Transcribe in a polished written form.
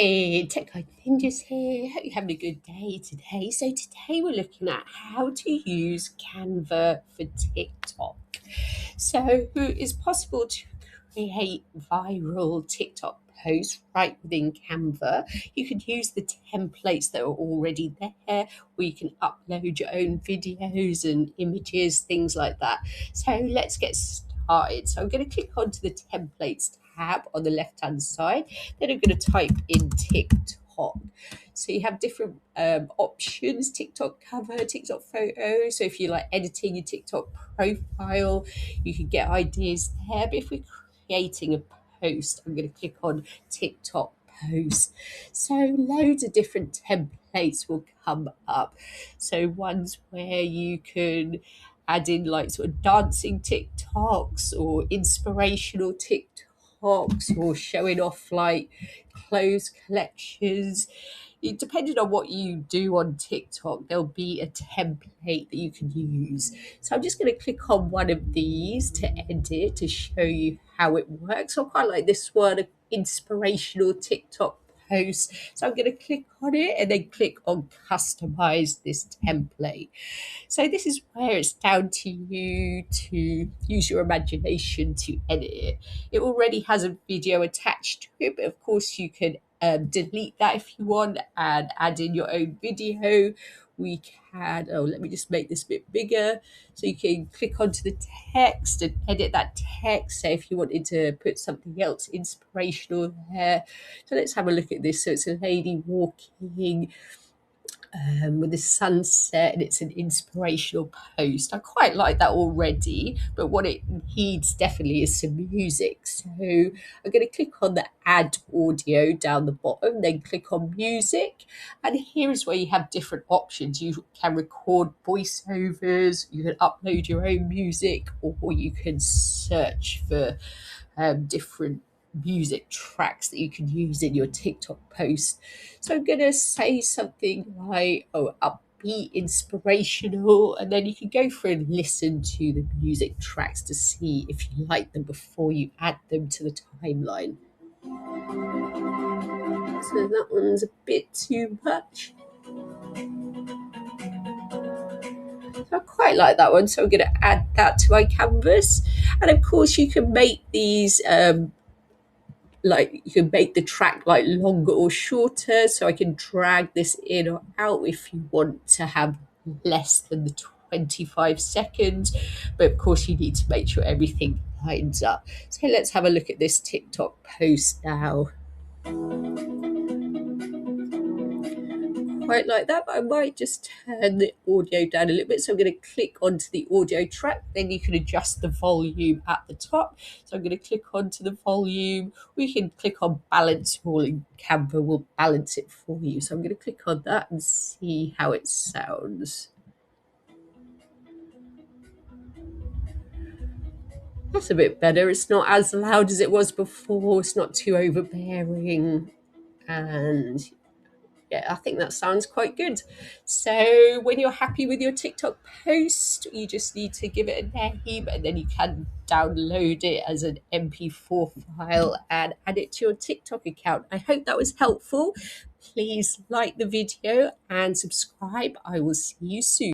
Hey, Tech Ninjas here. Hope you're having a good day today. So today we're looking at how to use Canva for TikTok. So it's possible to create viral TikTok posts right within Canva. You can use the templates that are already there, or you can upload your own videos and images, things like that. So let's get started. So I'm going to click onto the templates tab on the left hand side. Then I'm going to type in TikTok. So you have different options: TikTok cover, TikTok photo. So if you're like editing your TikTok profile, you can get ideas there. But if we're creating a post, I'm going to click on TikTok post. So loads of different templates will come up. So ones where you can add in like sort of dancing TikToks or inspirational TikToks or showing off like clothes collections. Depending on what you do on TikTok, there'll be a template that you can use. So I'm just going to click on one of these to edit to show you how it works. So I quite like this one, inspirational TikTok post. So I'm going to click on it and then click on customize this template. So this is where it's down to you to use your imagination to edit it. It already has a video attached to it, but of course you can delete that if you want and add in your own video. We can, let me just make this a bit bigger. So you can click onto the text and edit that text. Say if you wanted to put something else inspirational there. So let's have a look at this. So it's a lady walking with the sunset, and it's an inspirational post. I quite like that already, but what it needs definitely is some music. So I'm going to click on the add audio down the bottom, then click on music, and here is where you have different options. You can record voiceovers, you can upload your own music, or you can search for different music tracks that you can use in your TikTok post. So I'm going to say something like, upbeat, inspirational, and then you can go through and listen to the music tracks to see if you like them before you add them to the timeline. So that one's a bit too much. I quite like that one, so I'm going to add that to my canvas. And of course you can make these like you can make the track like longer or shorter, so I can drag this in or out if you want to have less than the 25 seconds, but of course you need to make sure everything lines up. So let's have a look at this TikTok post now. Quite like that, but I might just turn the audio down a little bit. So I'm going to click onto the audio track, then you can adjust the volume at the top. So I'm going to click onto the volume. We can click on balance all, and Canva will balance it for you. So I'm going to click on that and see how it sounds. That's a bit better. It's not as loud as it was before. It's not too overbearing, and yeah, I think that sounds quite good. So when you're happy with your TikTok post, you just need to give it a name, and then you can download it as an MP4 file and add it to your TikTok account. I hope that was helpful. Please like the video and subscribe. I will see you soon.